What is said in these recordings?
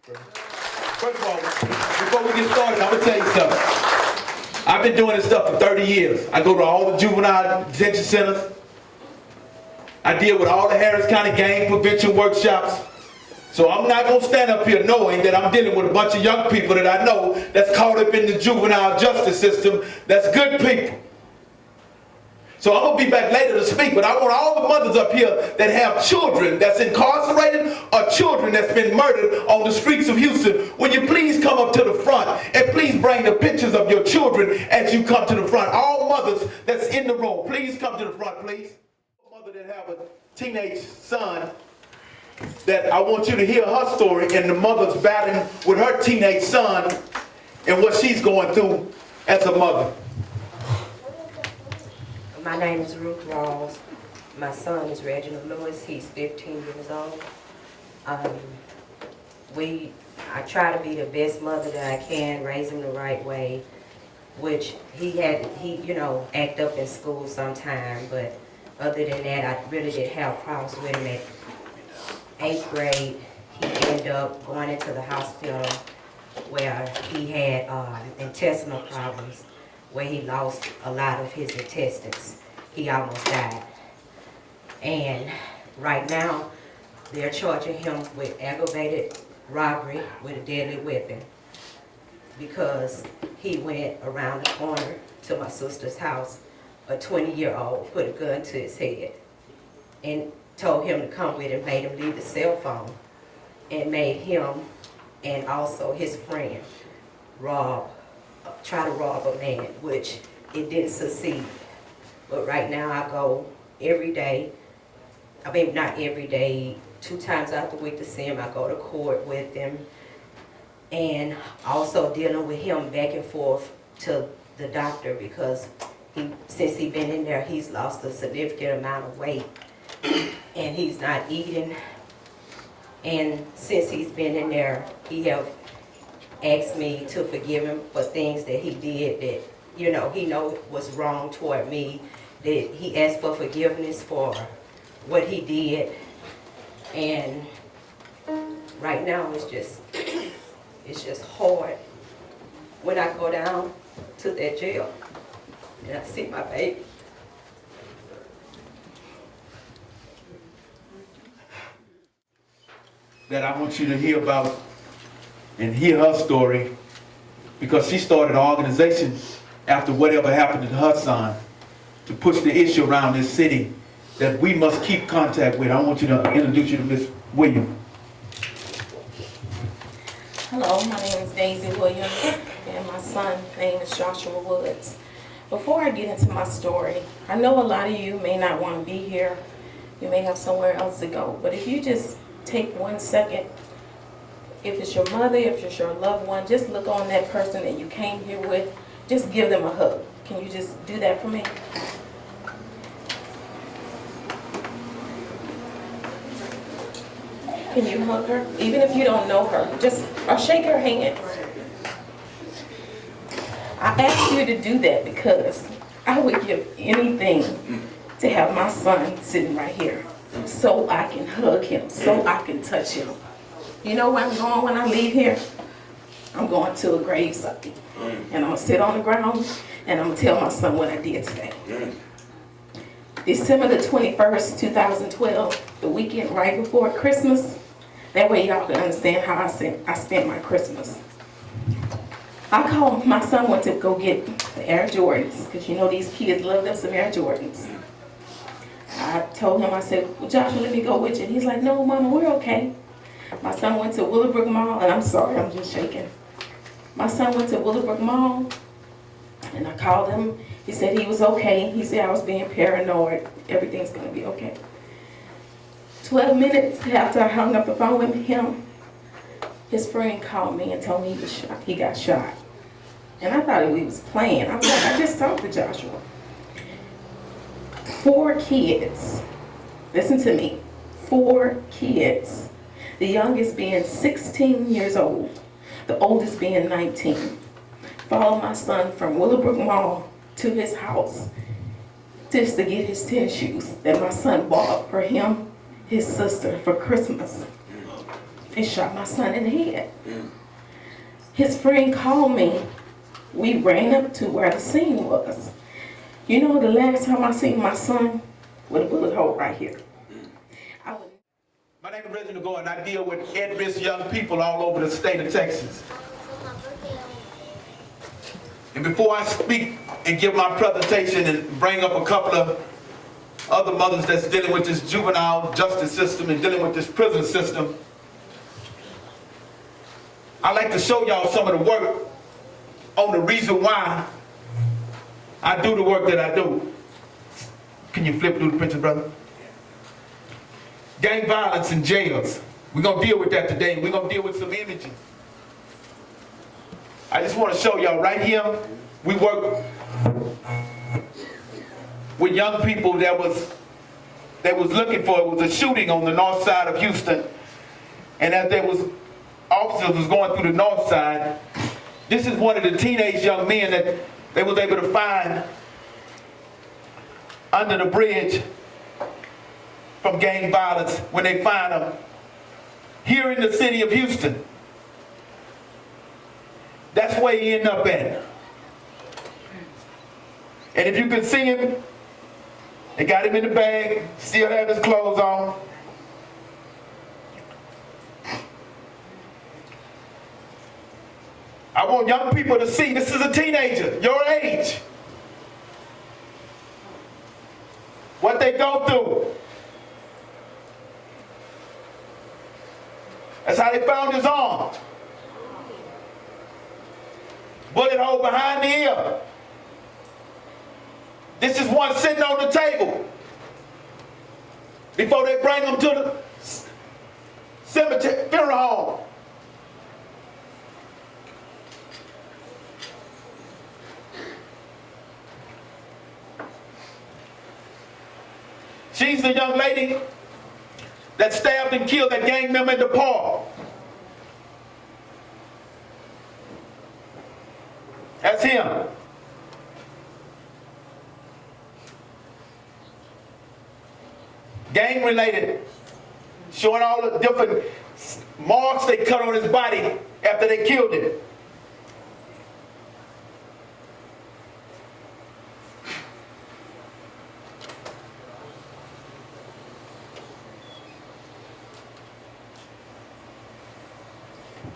First of all, before we get started, I'm going to tell you something. I've been doing this stuff for 30 years. I go to all the juvenile detention centers. I deal with all the Harris County gang prevention workshops. So I'm not going to stand up here knowing that I'm dealing with a bunch of young people that I know that's caught up in the juvenile justice system that's good people. So I'm going to be back later to speak, but I want all the mothers up here that have children that's incarcerated or children that's been murdered on the streets of Houston, will you please come up to the front and please bring the pictures of your children as you come to the front. All mothers that's in the room, please come to the front, please. Mother that have a teenage son, that I want you to hear her story, and the mother's battling with her teenage son and what she's going through as a mother. My name is Ruth Rawls. My son is Reginald Lewis. He's 15 years old. I try to be the best mother that I can, raise him the right way, which he act up in school sometime, but other than that, I really did have problems with him. At 8th grade, he ended up going into the hospital where he had intestinal problems, where he lost a lot of his intestines. He almost died. And right now, they're charging him with aggravated robbery with a deadly weapon because he went around the corner to my sister's house. A 20-year-old put a gun to his head and told him to come with him, made him leave the cell phone, and made him and also his friend try to rob a man, which it didn't succeed. But right now I go every day, not every day, 2 times out the week to see him. I go to court with him, and also dealing with him back and forth to the doctor because since he's been in there, he's lost a significant amount of weight and he's not eating. And since he's been in there, he have asked me to forgive him for things that he did that, he know was wrong toward me, that he asked for forgiveness for what he did. And right now it's just hard when I go down to that jail and I see my baby. That I want you to hear about and hear her story, because she started an organization after whatever happened to her son to push the issue around this city that we must keep contact with. I want you to introduce you to Miss Williams. Hello, my name is Daisy Williams, and my son's name is Joshua Woods. Before I get into my story, I know a lot of you may not want to be here. You may have somewhere else to go, but if you just take 1 second, if it's your mother, if it's your loved one, just look on that person that you came here with, just give them a hug. Can you just do that for me? Can you hug her? Even if you don't know her, or shake her hand. I asked you to do that because I would give anything to have my son sitting right here so I can hug him, so I can touch him. You know where I'm going when I leave here? I'm going to a gravesite. And I'm going to sit on the ground and I'm going to tell my son what I did today. December the 21st, 2012, the weekend right before Christmas. That way y'all can understand how I spent my Christmas. My son went to go get the Air Jordans, because you know these kids love them some Air Jordans. I told him, I said, well, Joshua, let me go with you. He's like, no, Mama, we're okay. My son went to Willowbrook Mall, and I'm sorry, I'm just shaking. My son went to Willowbrook Mall, and I called him. He said he was okay. He said I was being paranoid. Everything's going to be okay. 12 minutes after I hung up the phone with him, his friend called me and told me he got shot. And I thought we was playing. I was like, I just talked to Joshua. 4 kids. Listen to me. 4 kids. The youngest being 16 years old. The oldest being 19. Followed my son from Willowbrook Mall to his house just to get his tennis shoes that my son bought for him, his sister, for Christmas. and shot my son in the head. His friend called me. We ran up to where the scene was. You know, the last time I seen my son with a bullet hole right here. My name is Reginald Gordon. I deal with at-risk young people all over the state of Texas. And before I speak and give my presentation and bring up a couple of other mothers that's dealing with this juvenile justice system and dealing with this prison system, I'd like to show y'all some of the work on the reason why I do the work that I do. Can you flip through the picture, brother? Gang violence in jails. We're going to deal with that today. We're going to deal with some images. I just want to show y'all right here, we work with young people that was looking for, it was a shooting on the north side of Houston. And as there was officers was going through the north side, this is one of the teenage young men that they was able to find under the bridge from gang violence when they find him here in the city of Houston. That's where he ended up at. And if you can see him, they got him in the bag, still have his clothes on. I want young people to see this is a teenager, your age. What they go through. That's how they found his arm. Bullet hole behind the ear. This is one sitting on the table before they bring him to the cemetery, funeral home. She's the young lady that stabbed and killed that gang member in the park. That's him. Gang related, showing all the different marks they cut on his body after they killed him.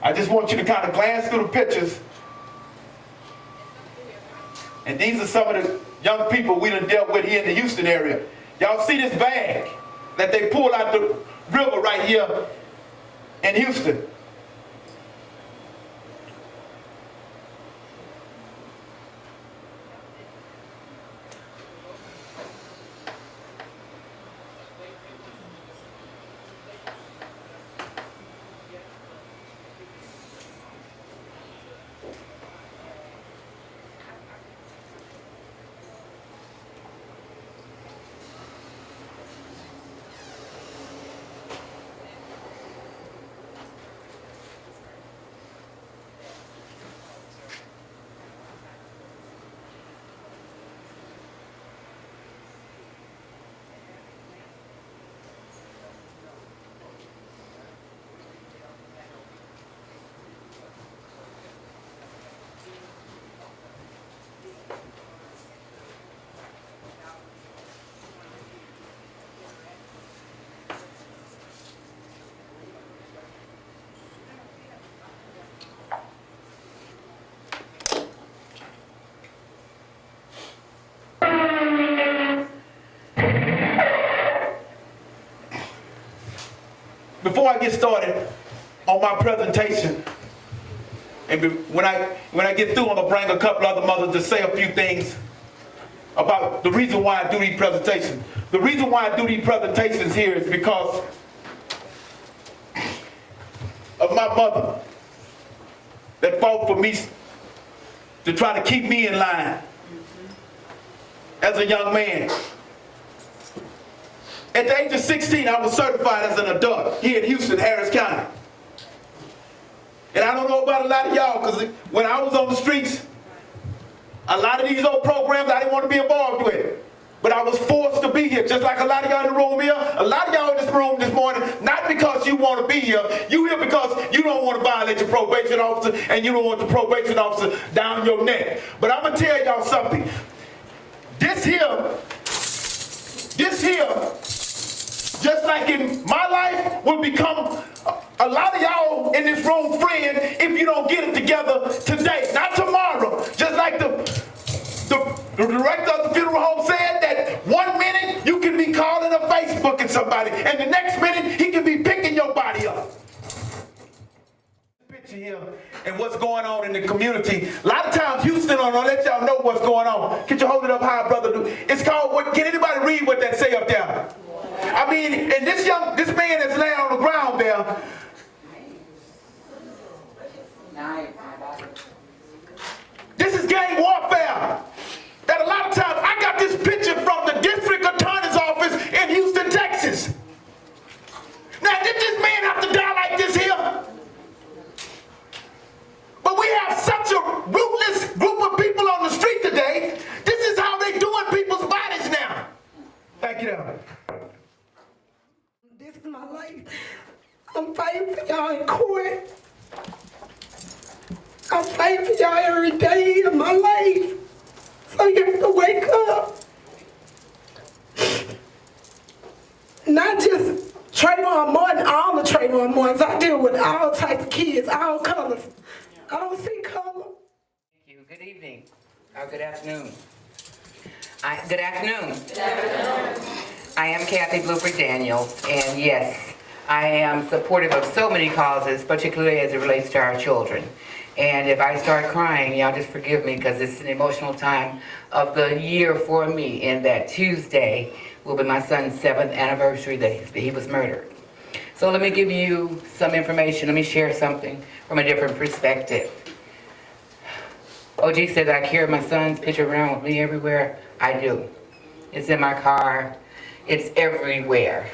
I just want you to kind of glance through the pictures. And these are some of the young people we done dealt with here in the Houston area. Y'all see this bag that they pulled out the river right here in Houston. Before I get started on my presentation, and when I get through, I'm gonna bring a couple other mothers to say a few things about the reason why I do these presentations. The reason why I do these presentations here is because of my mother that fought for me to try to keep me in line as a young man. At the age of 16, I was certified as an adult here in Houston, Harris County. And I don't know about a lot of y'all, because when I was on the streets, a lot of these old programs I didn't want to be involved with. But I was forced to be here, just like a lot of y'all in the room here. A lot of y'all in this room this morning, not because you want to be here. You here because you don't want to violate your probation officer and you don't want the probation officer down your neck. But I'm going to tell y'all something. This here, just like in my life, will become a lot of y'all in this room friend if you don't get it together today, not tomorrow. Just like the director of the funeral home said that 1 minute you can be calling or Facebooking somebody, and the next minute he can be picking your body up. Picture here and what's going on in the community. A lot of times Houston don't let y'all know what's going on. Can you hold it up high, brother? It's called, can anybody read what that say up there? I mean, and this man that's laying on the ground there. This is gang warfare. That a lot of times, I got this picture from the district attorney's office in Houston, Texas. Now, did this man have to die like this here? But we have such a ruthless group of people on the street today. This is how they doing people's bodies now. Thank you. This is my life. I'm fighting for y'all in court. I'm fighting for y'all every day of my life. So you have to wake up. Not just Trayvon Martin, all the Trayvon Martins. I deal with all types of kids, all colors. I don't see color. Thank you. Good evening. Or good afternoon. Good afternoon. Good afternoon. I am Kathy Bluford Daniels, and yes, I am supportive of so many causes, particularly as it relates to our children. And if I start crying, y'all just forgive me because it's an emotional time of the year for me, in that Tuesday will be my son's 7th anniversary that he was murdered. So let me give you some information. Let me share something from a different perspective. OG said I carry my son's picture around with me everywhere. I do. It's in my car. It's everywhere.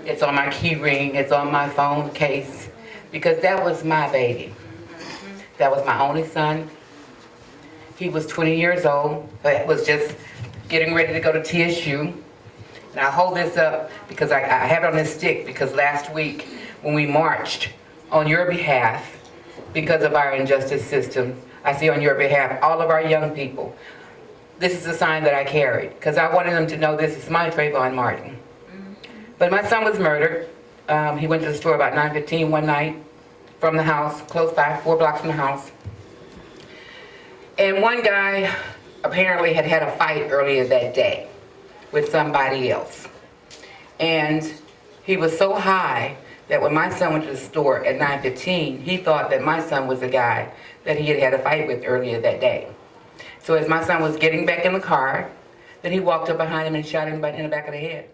It's on my key ring. It's on my phone case. Because that was my baby. That was my only son. He was 20 years old, but was just getting ready to go to TSU. And I hold this up because I have it on this stick because last week when we marched on your behalf because of our injustice system, I see on your behalf all of our young people. This is a sign that I carried because I wanted them to know this is my Trayvon Martin. But my son was murdered. He went to the store about 9:15 one night from the house, close by, 4 blocks from the house. And one guy apparently had had a fight earlier that day with somebody else. And he was so high that when my son went to the store at 9:15, he thought that my son was the guy that he had had a fight with earlier that day. So as my son was getting back in the car, then he walked up behind him and shot him in the back of the head.